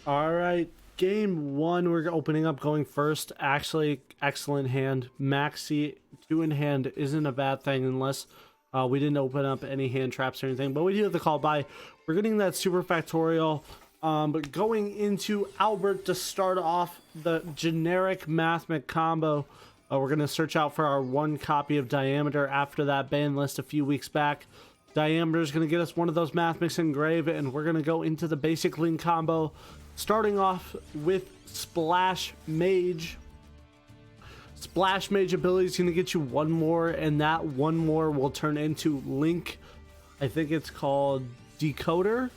All right, game one, we're opening up going first. Actually, excellent hand. Maxi, two in hand isn't a bad thing unless we didn't open up any hand traps or anything, but we do have the call by. We're getting that super factorial, but going into Albert to start off the generic Mathmech combo. We're going to search out for our one copy of Diameter after that ban list a few weeks back. Diameter is going to get us one of those Mathmechs Engrave, and we're going to go into the basic link combo, starting off with Splash Mage. Splash Mage ability is going to get you one more, and that one more will turn into Link. I think it's called Decoder.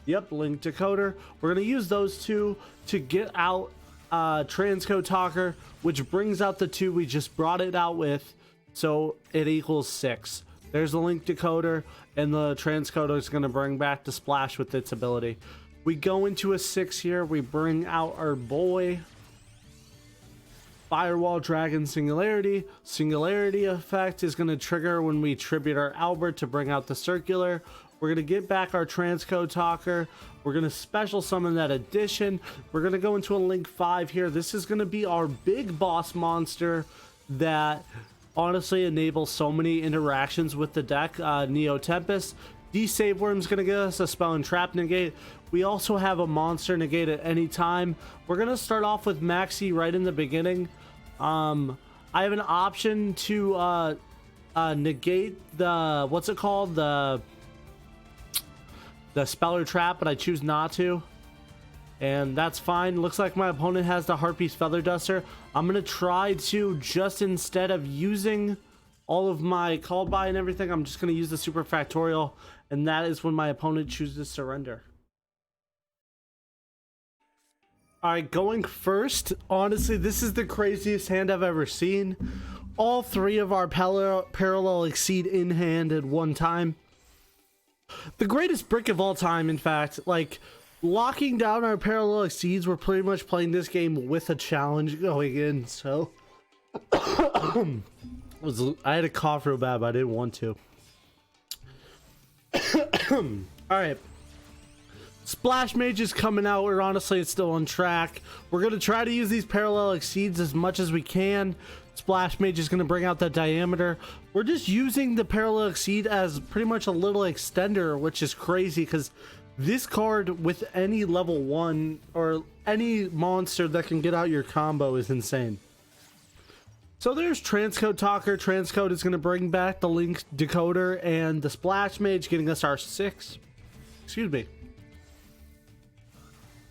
Yep, Link Decoder. We're going to use those two to get out Transcode Talker, which brings out the two we just brought it out with, so it equals 6. There's the Link Decoder, and the Transcoder is going to bring back the Splash with its ability. We go into a 6 here. We bring out our boy Firewall Dragon Singularity. Singularity effect is going to trigger when we tribute our Albert to bring out the Circular. We're going to get back our Transcode Talker. We're going to special summon that addition. We're going to go into a Link 5 here. This is going to be our big boss monster that honestly enables so many interactions with the deck. Neo Tempest. D-Save Worm's going to get us a spell and trap negate. We also have a monster negate at any time. We're going to start off with Maxi right in the beginning. I have an option to negate the, what's it called? The Speller Trap, but I choose not to. And that's fine. Looks like my opponent has the Harpy's Feather Duster. I'm going to try to, just instead of using all of my call by and everything, I'm just going to use the super factorial, and that is when my opponent chooses surrender. Alright, going first. Honestly, this is the craziest hand I've ever seen. All three of our parallel exceed in hand at one time. The greatest brick of all time, in fact. Like, locking down our parallel exceeds, we're pretty much playing this game with a challenge going in, so I had a cough real bad, but I didn't want to. Alright. Splash Mage is coming out. We're honestly, it's still on track. We're going to try to use these parallel exceeds as much as we can. Splash Mage is going to bring out that Diameter. We're just using the parallel exceed as pretty much a little extender, which is crazy because this card with any level 1 or any monster that can get out your combo is insane. So there's Transcode Talker. Transcode is going to bring back the Link Decoder and the Splash Mage, getting us our 6. Excuse me.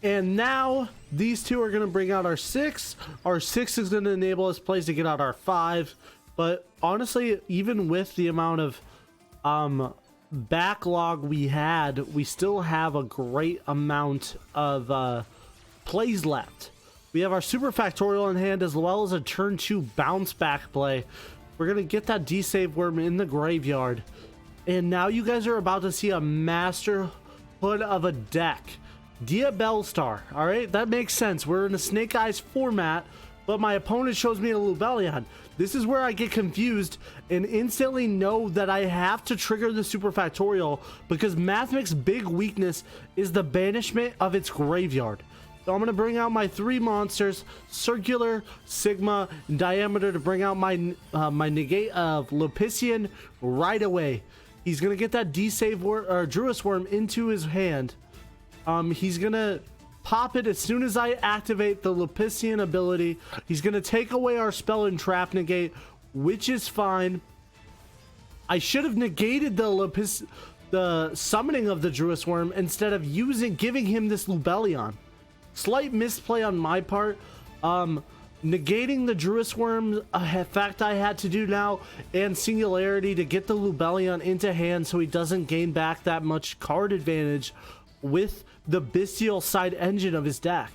And now these two are going to bring out our 6. Our 6 is going to enable us plays to get out our 5. But honestly, even with the amount of backlog we had, we still have a great amount of plays left. We have our super factorial in hand as well as a turn 2 bounce back play. We're going to get that D-Save Worm in the graveyard. And now you guys are about to see a masterhood of a deck. Diabellstar, alright, that makes sense. We're in a Snake Eyes format, but my opponent shows me a Lubellion. This is where I get confused and instantly know that I have to trigger the super factorial because Mathmech's big weakness is the banishment of its graveyard. So I'm going to bring out my 3 monsters, Circular, Sigma, and Diameter, to bring out my my negate of Lupician right away. He's going to get that D-Save Worm, or Druis Worm, into his hand. He's going to pop it as soon as I activate the Lupician ability. He's going to take away our spell and trap negate, which is fine. I should have negated the summoning of the Druis Worm instead of giving him this Lubellion. Slight misplay on my part. Negating the Druis Worm effect I had to do now, and Singularity to get the Lubellion into hand so he doesn't gain back that much card advantage with the bestial side engine of his deck.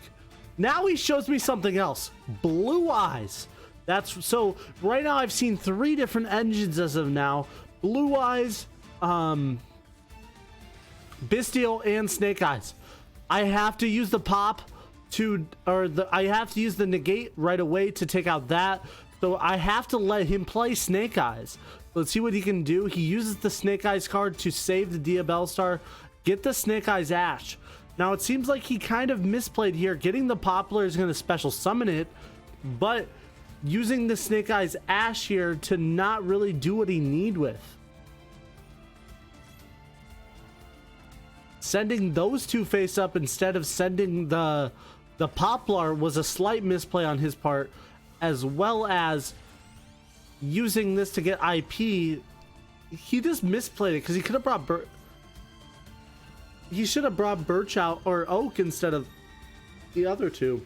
Now he shows me something else. Blue Eyes. That's so right now I've seen 3 different engines as of now. Blue Eyes, Bestial, and Snake Eyes. I have to use the pop to, I have to use the negate right away to take out that. So I have to let him play Snake Eyes. Let's see what he can do. He uses the Snake Eyes card to save the Diabellstar, get the Snake Eyes Ash. Now it seems like he kind of misplayed here. Getting the Poplar is going to special summon it, but using the Snake Eyes Ash here to not really do what he need with. Sending those two face up instead of sending the Poplar was a slight misplay on his part, as well as using this to get IP. He just misplayed it because he could have brought he should have brought Birch out or Oak instead of the other two.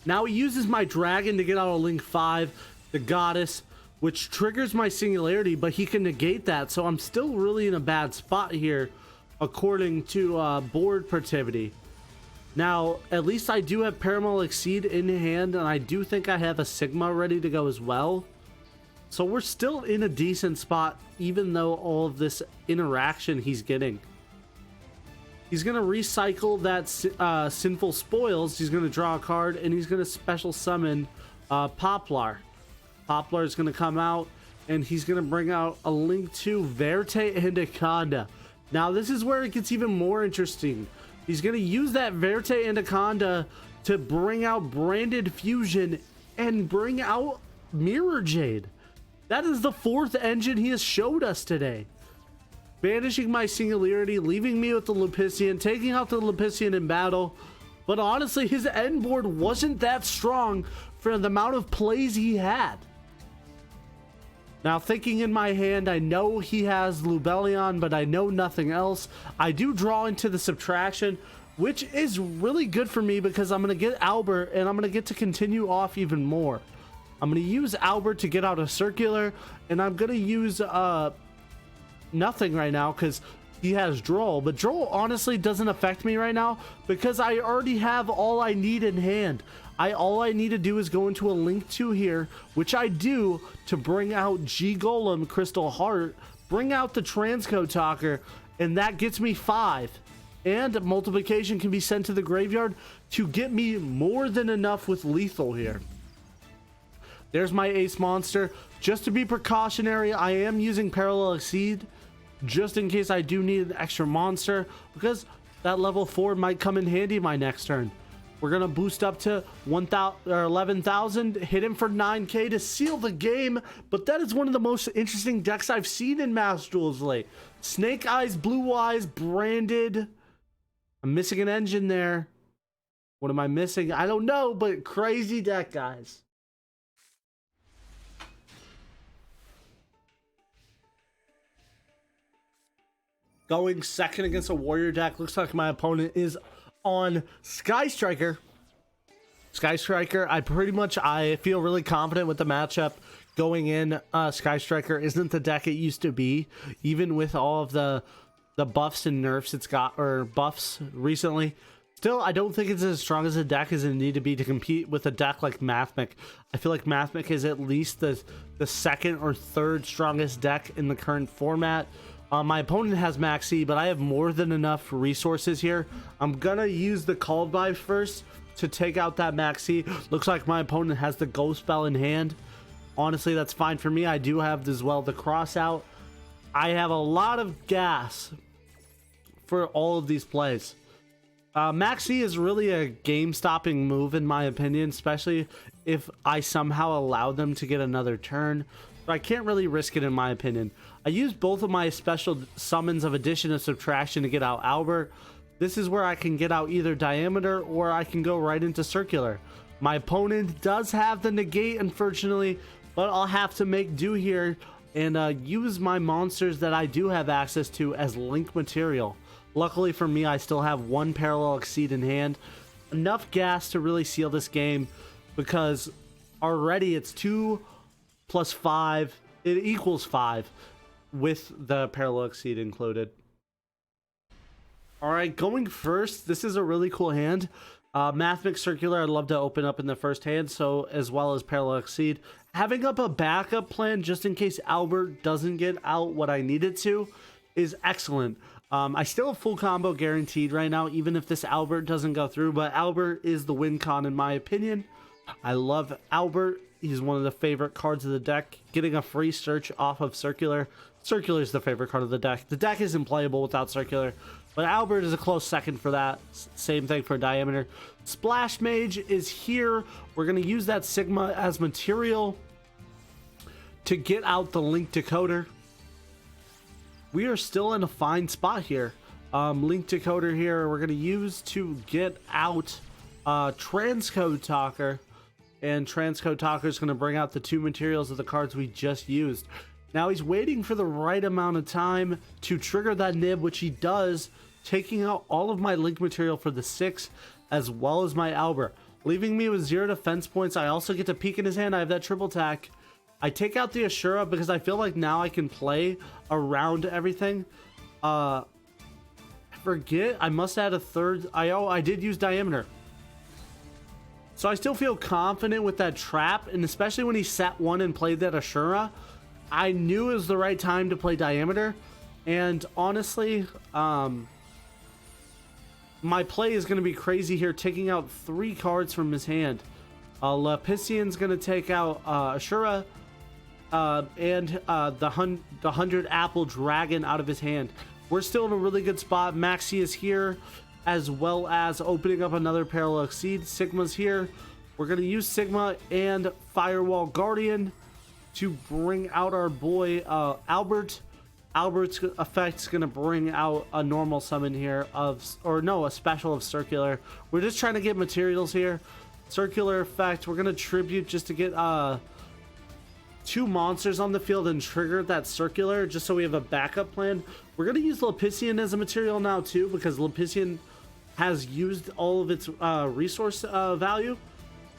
Now he uses my Dragon to get out a Link 5, the Goddess, which triggers my Singularity, but he can negate that, so I'm still really in a bad spot here according to board Proctivity. Now, at least I do have Paramount Exceed in hand, and I do think I have a Sigma ready to go as well. So we're still in a decent spot, even though all of this interaction he's getting. He's going to recycle that Sinful Spoils. He's going to draw a card, and he's going to special summon Poplar. Poplar is going to come out, and he's going to bring out a Link 2 Verte Anaconda. Now, this is where it gets even more interesting. He's going to use that Verte Anaconda to bring out Branded Fusion and bring out Mirror Jade. That is the 4th engine he has showed us today. Banishing my Singularity, leaving me with the Lupician, taking out the Lupician in battle. But honestly, his end board wasn't that strong for the amount of plays he had. Now, thinking in my hand, I know he has Lubellion, but I know nothing else. I do draw into the subtraction, which is really good for me because I'm going to get Albert, and I'm going to get to continue off even more. I'm going to use Albert to get out a circular, and I'm going to use nothing right now because he has Droll. But Droll honestly doesn't affect me right now because I already have all I need in hand. All I need to do is go into a Link 2 here, which I do, to bring out G Golem, Crystal Heart, bring out the Transcode Talker, and that gets me 5. And multiplication can be sent to the graveyard to get me more than enough with lethal here. There's my ace monster. Just to be precautionary, I am using Parallel Exceed just in case I do need an extra monster, because that level 4 might come in handy my next turn. We're going to boost up to 11,000, hit him for 9k to seal the game, but that is one of the most interesting decks I've seen in Mass Duels late. Snake Eyes, Blue Eyes, Branded. I'm missing an engine there. What am I missing? I don't know, but crazy deck, guys. Going second against a Warrior deck. Looks like my opponent is on Sky Striker. Sky Striker, I feel really confident with the matchup going in. Sky Striker isn't the deck it used to be, even with all of the buffs and nerfs it's got, or buffs recently. Still, I don't think it's as strong as a deck as it need to be to compete with a deck like Mathmech. I feel like Mathmech is at least the second or third strongest deck in the current format. My opponent has Maxi, but I have more than enough resources here. I'm gonna use the Called By first to take out that Maxi. Looks like my opponent has the Ghost Spell in hand. Honestly, that's fine for me. I do have as well the Cross Out. I have a lot of gas for all of these plays. Maxi is really a game-stopping move in my opinion, especially if I somehow allow them to get another turn. But I can't really risk it in my opinion. I use both of my special summons of addition and subtraction to get out Albert. This is where I can get out either Diameter or I can go right into Circular. My opponent does have the negate, unfortunately, but I'll have to make do here and use my monsters that I do have access to as link material. Luckily for me, I still have one Parallel Exceed in hand. Enough gas to really seal this game because already it's 2 plus 5. It equals 5 with the Parallel Exceed included. Alright, going first, this is a really cool hand. Mathmech Circular, I'd love to open up in the first hand, so as well as Parallel Exceed. Having up a backup plan just in case Albert doesn't get out what I needed to is excellent. I still have full combo guaranteed right now, even if this Albert doesn't go through, but Albert is the win con in my opinion. I love Albert. He's one of the favorite cards of the deck. Getting a free search off of Circular. Circular is the favorite card of the deck. The deck isn't playable without Circular, but Albert is a close second for that. Same thing for Diameter. Splash Mage is here. We're going to use that Sigma as material to get out the Link Decoder. We are still in a fine spot here. Link Decoder here we're going to use to get out Transcode Talker. And Transcode Talker is going to bring out the 2 materials of the cards we just used. Now he's waiting for the right amount of time to trigger that nib, which he does, taking out all of my link material for the 6 as well as my Albert, leaving me with 0 defense points. I also get to peek in his hand. I have that triple attack. I take out the Ashura because I feel like now I can play around everything. Forget, I must add a third. I did use Diameter. So I still feel confident with that trap, and especially when he sat 1 and played that Ashura, I knew it was the right time to play Diameter. And honestly, my play is going to be crazy here, taking out 3 cards from his hand. Lapician's going to take out Ashura and the 100 Apple Dragon out of his hand. We're still in a really good spot. Maxi is here, as well as opening up another Parallel Exceed. Sigma's here. We're going to use Sigma and Firewall Guardian to bring out our boy Albert. Albert's effect's going to bring out a normal summon here a special of Circular. We're just trying to get materials here. Circular effect, we're going to tribute just to get 2 monsters on the field and trigger that Circular just so we have a backup plan. We're going to use Lapician as a material now too, because Lapician has used all of its resource value.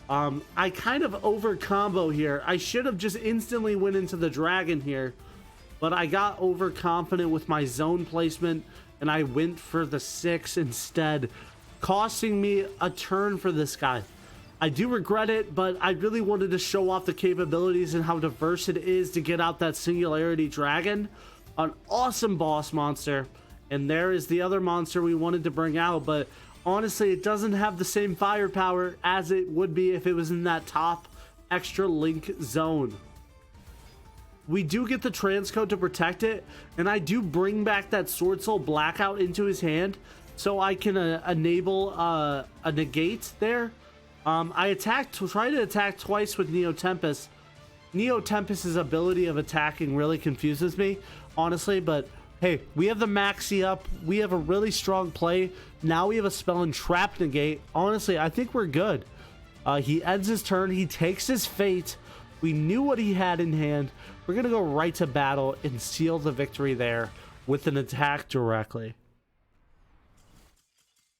I kind of over combo here. I should have just instantly went into the dragon here, but I got overconfident with my zone placement and I went for the 6 instead, costing me a turn for this guy. I do regret it, but I really wanted to show off the capabilities and how diverse it is to get out that Singularity Dragon, an awesome boss monster. And there is the other monster we wanted to bring out, but honestly, it doesn't have the same firepower as it would be if it was in that top extra link zone. We do get the transcode to protect it, and I do bring back that Sword Soul Blackout into his hand so I can enable a negate there. I try to attack twice with Neo Tempest. Neo Tempest's ability of attacking really confuses me, honestly, but hey, we have the Maxi up. We have a really strong play. Now we have a spell and trap negate. Honestly, I think we're good. He ends his turn. He takes his fate. We knew what he had in hand. We're going to go right to battle and seal the victory there with an attack directly.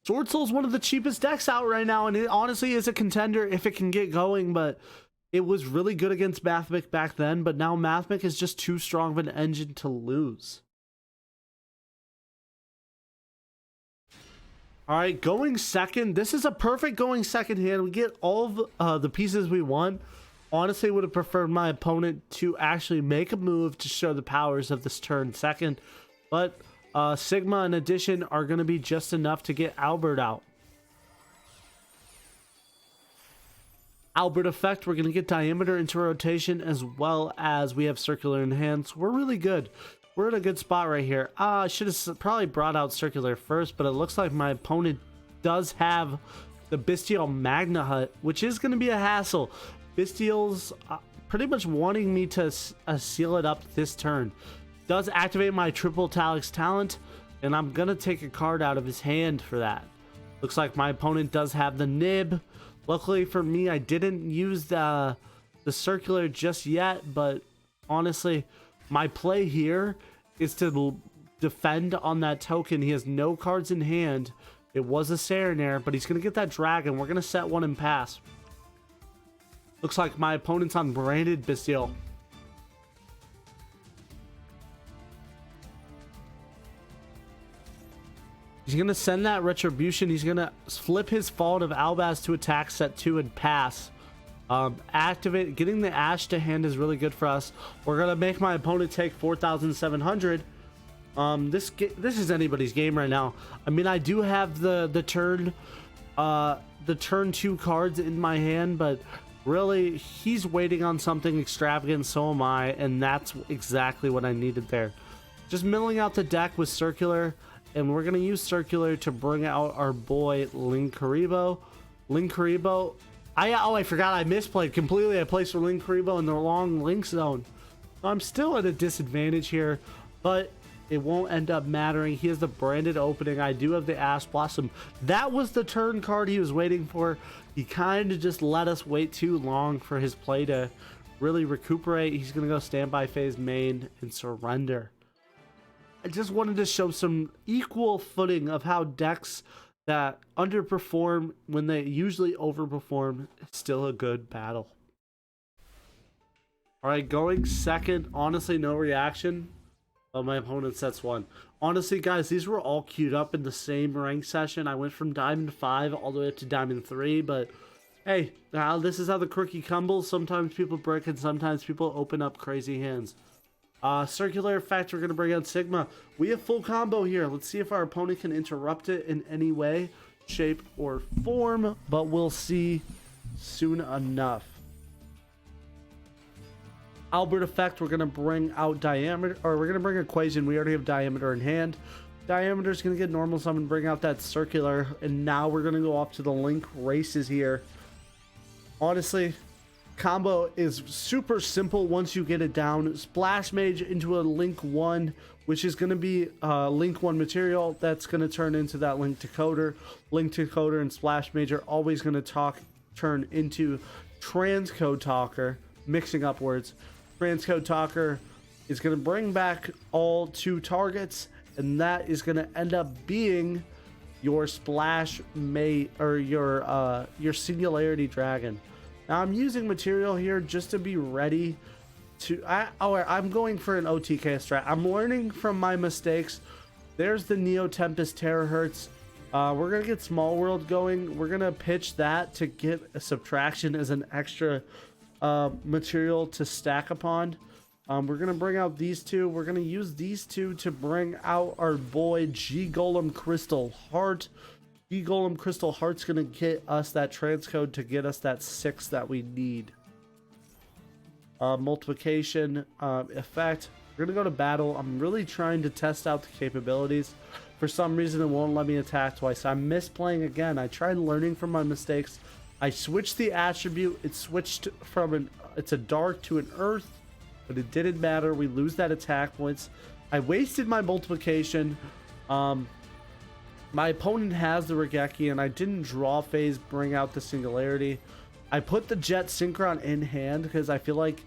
Sword Soul is one of the cheapest decks out right now, and it honestly is a contender if it can get going, but it was really good against Mathmech back then, but now Mathmech is just too strong of an engine to lose. All right, going second. This is a perfect going second hand. We get all of the pieces we want. Honestly, would have preferred my opponent to actually make a move to show the powers of this turn second, but Sigma and Addition are going to be just enough to get Albert out. Albert effect, we're going to get Diameter into rotation as well as we have Circular in hand. So we're really good. We're in a good spot right here. I should have probably brought out Circular first, but it looks like my opponent does have the Bestial Magna Hut, which is going to be a hassle. Bestial's pretty much wanting me to seal it up this turn. Does activate my Triple Talix talent, and I'm going to take a card out of his hand for that. Looks like my opponent does have the Nib. Luckily for me, I didn't use the Circular just yet, but honestly, my play here is to defend on that token. He has no cards in hand. It was a Serenair, but he's going to get that Dragon. We're going to set 1 and pass. Looks like my opponent's on Branded Bestial. He's going to send that Retribution. He's going to flip his Fault of Albaz to attack, set 2 and pass. Activate. Getting the Ash to hand is really good for us. We're going to make my opponent take 4,700. This is anybody's game right now. I mean, I do have the turn 2 cards in my hand, but Really, he's waiting on something extravagant, so am I, and that's exactly what I needed there. Just milling out the deck with Circular, and we're going to use Circular to bring out our boy Linkuriboh. Linkuriboh, I forgot I misplayed completely. I placed for Linkuriboh in the wrong link zone. So I'm still at a disadvantage here, but it won't end up mattering. He has the branded opening. I do have the Ash Blossom. That was the turn card he was waiting for. He kind of just let us wait too long for his play to really recuperate. He's going to go standby phase main and surrender. I just wanted to show some equal footing of how decks that underperform when they usually overperform is still a good battle. All right, going second. Honestly, no reaction. Oh, my opponent sets one. Honestly, guys, these were all queued up in the same rank session. I went from Diamond 5 all the way up to Diamond 3, but hey, this is how the cookie crumbles. Sometimes people break and sometimes people open up crazy hands. Circular effect, we're going to bring out Sigma. We have full combo here. Let's see if our opponent can interrupt it in any way, shape, or form, but we'll see soon enough. Albert effect, we're going to bring out Diameter, or we're going to bring Equation. We already have Diameter in hand. Diameter is going to get normal summon, bring out that Circular, and now we're going to go off to the Link races here. Honestly, combo is super simple once you get it down. Splash Mage into a Link 1, which is going to be Link 1 material that's going to turn into that Link Decoder. Link Decoder and Splash Mage are always going to turn into Transcode Talker, mixing up words. Transcode Talker is going to bring back all 2 targets, and that is going to end up being your Splash Mage or your Singularity Dragon. Now I'm using material here just to be ready to. I'm going for an OTK strat. I'm learning from my mistakes. There's the Neo Tempest Terahertz. We're gonna get Small World going. We're gonna pitch that to get a subtraction as an extra material to stack upon. We're gonna bring out these 2. We're gonna use these 2 to bring out our boy G Golem Crystal Heart. G Golem Crystal Heart's gonna get us that transcode to get us that 6 that we need. Multiplication effect. We're gonna go to battle. I'm really trying to test out the capabilities. For some reason, it won't let me attack twice. I'm misplaying again. I tried learning from my mistakes. I switched the attribute. It switched from it's a dark to an earth, but it didn't matter. We lose that attack points. I wasted my multiplication. My opponent has the Regeki, and I didn't draw phase, bring out the Singularity. I put the Jet Synchron in hand because I feel like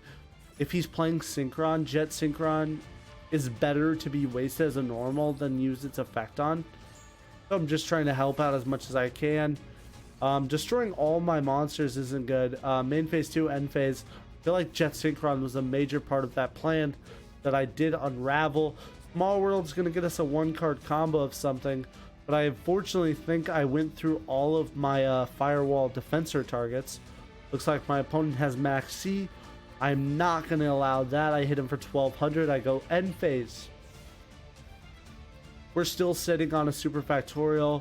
if he's playing Synchron, Jet Synchron is better to be wasted as a normal than use its effect on. So I'm just trying to help out as much as I can. Destroying all my monsters isn't good. Main phase 2, end phase. I feel like Jet Synchron was a major part of that plan that I did unravel. Small World's going to get us a 1-card combo of something. But I unfortunately think I went through all of my Firewall Defensor targets. Looks like my opponent has Max C. I'm not going to allow that. I hit him for 1200. I go end phase. We're still sitting on a Super Factorial,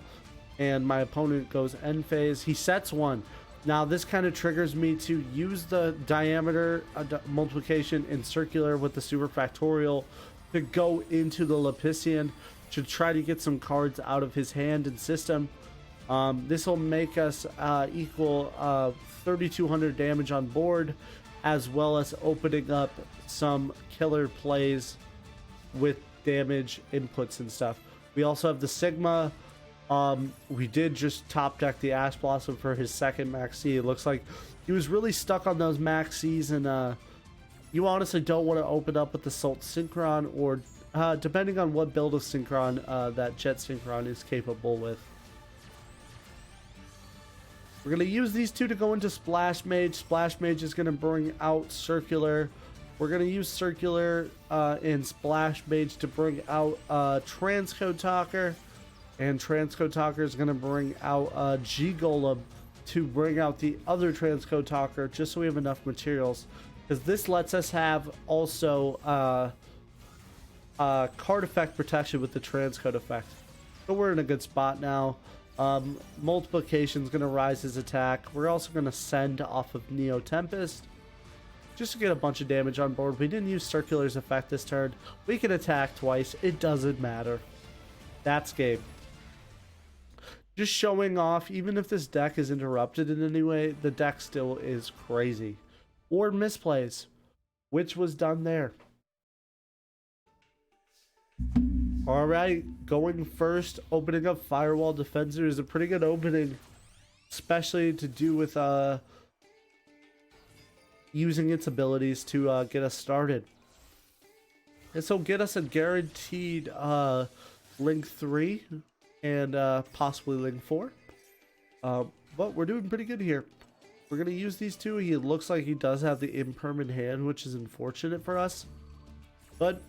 and my opponent goes end phase. He sets 1. Now this kind of triggers me to use the Diameter multiplication and Circular with the Super Factorial to go into the Lapician to try to get some cards out of his hand and system. This will make us equal 3,200 damage on board, as well as opening up some killer plays with damage inputs and stuff. We also have the Sigma. We did just top deck the Ash Blossom for his second Max C. It looks like he was really stuck on those Max Cs, and you honestly don't want to open up with the Salt Synchron, or depending on what build of Synchron that Jet Synchron is capable with. We're going to use these 2 to go into Splash Mage. Splash Mage is going to bring out Circular. We're going to use Circular and Splash Mage to bring out Transcode Talker. And Transcode Talker is going to bring out G Golem to bring out the other Transcode Talker, just so we have enough materials. Because this lets us have also card effect protection with the Transcode effect. So we're in a good spot now. Multiplication is going to rise his attack. We're also going to send off of Neo Tempest just to get a bunch of damage on board. We didn't use Circular's effect this turn. We can attack twice. It doesn't matter. That's game. Just showing off, even if this deck is interrupted in any way, the deck still is crazy. Or misplays, which was done there. Alright, going first, opening up Firewall Defender is a pretty good opening, especially to do with using its abilities to get us started. And so get us a guaranteed Link 3 and possibly Link 4. But we're doing pretty good here. We're going to use these two. He looks like he does have the impermanent hand, which is unfortunate for us. But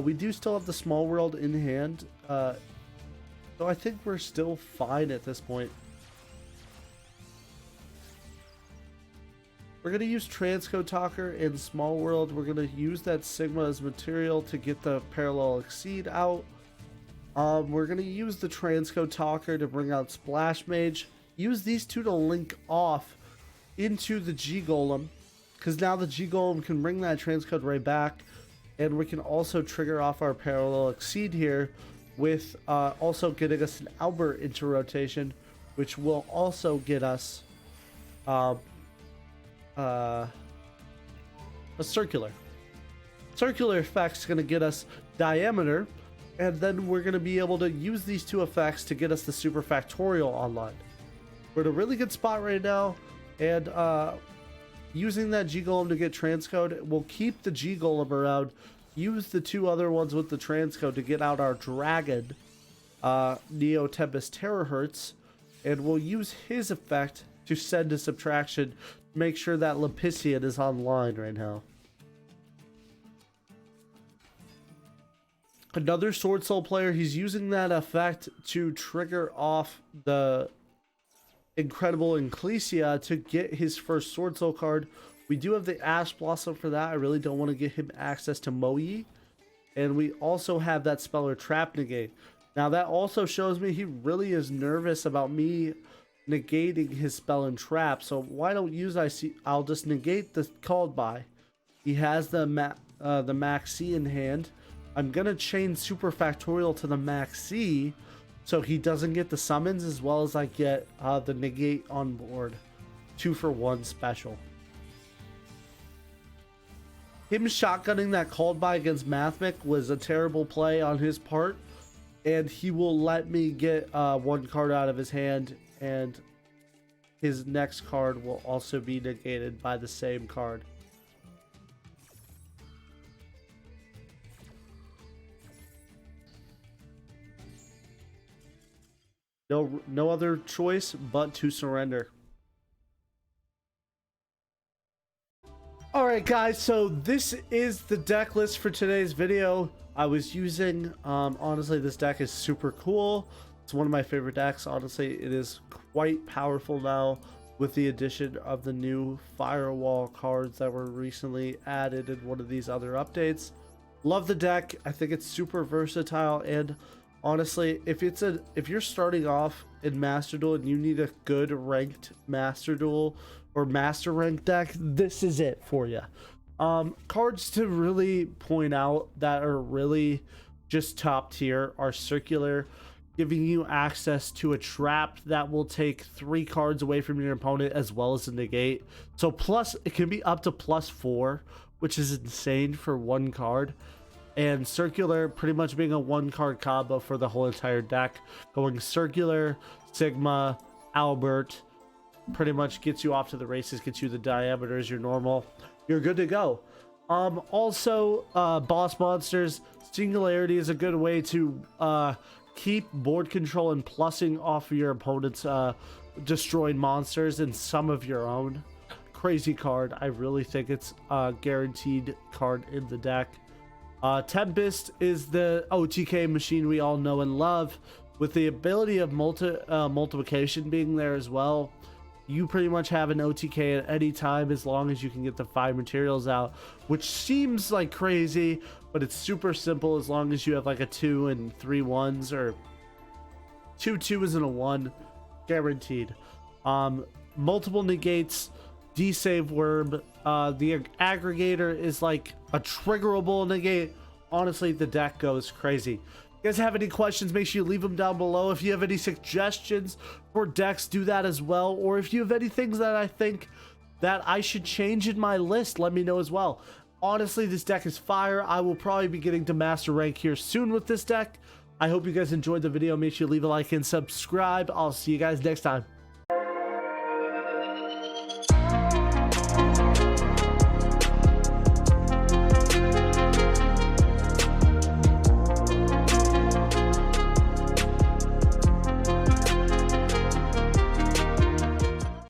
we do still have the Small World in hand. So I think we're still fine at this point. We're going to use Transcode Talker in Small World. We're going to use that Sigma as material to get the Parallel Exceed out. We're going to use the Transcode Talker to bring out Splash Mage. Use these two to link off into the G Golem, because now the G Golem can bring that Transcode right back. And we can also trigger off our Parallel Exceed here with also getting us an Albert into rotation, which will also get us a Circular. Circular effect's going to get us Diameter, and then we're going to be able to use these two effects to get us the Super Factorial online. We're in a really good spot right now, and using that G Golem to get Transcode, we'll keep the G Golem around, use the two other ones with the Transcode to get out our Dragon, Neo Tempest Terahertz, and we'll use his effect to send a subtraction, make sure that Lapician is online right now. Another Sword Soul player, he's using that effect to trigger off the Incredible Ecclesia to get his first Sword Soul card. We do have the Ash Blossom for that. I really don't want to get him access to Moyi. And we also have that Speller Trap negate. Now that also shows me he really is nervous about me negating his Spell and Trap. So why don't use I'll just negate the Called By. He has the Max C in hand. I'm going to chain Super Factorial to the Max C, so he doesn't get the summons, as well as I get the negate on board. 2-for-1 special. Him shotgunning that Called By against Mathmech was a terrible play on his part, and he will let me get one card out of his hand, and his next card will also be negated by the same card. No other choice but to surrender. Alright guys, so this is the deck list for today's video. I was using, honestly, this deck is super cool. It's one of my favorite decks. Honestly, it is quite powerful now with the addition of the new Firewall cards that were recently added in one of these other updates. Love the deck. I think it's super versatile, and honestly, if you're starting off in Master Duel and you need a good ranked Master Duel or Master Rank deck, this is it for you. Cards to really point out that are really just top tier are Circular, giving you access to a trap that will take 3 cards away from your opponent as well as a negate. So it can be up to +4, which is insane for one card. And Circular pretty much being a 1-card combo for the whole entire deck. Going Circular, Sigma, Albert, pretty much gets you off to the races, gets you the Diameter as your normal. You're good to go. Also, boss monsters, Singularity is a good way to keep board control and plussing off of your opponent's destroyed monsters and some of your own. Crazy card. I really think it's a guaranteed card in the deck. Tempest is the OTK machine we all know and love, with the ability of multiplication being there as well. You pretty much have an OTK at any time as long as you can get the 5 materials out, which seems like crazy, but it's super simple as long as you have like a 2 and 3 1s, or 2 2s and a 1 guaranteed. Multiple negates, desave worm. The aggregator is like a triggerable negate. Honestly, the deck goes crazy. If you guys have any questions, make sure you leave them down below. If you have any suggestions for decks, do that as well. Or if you have any things that I think that I should change in my list, let me know as well. Honestly, this deck is fire. I will probably be getting to master rank here soon with this deck. I hope you guys enjoyed the video. Make sure you leave a like and subscribe. I'll see you guys next time.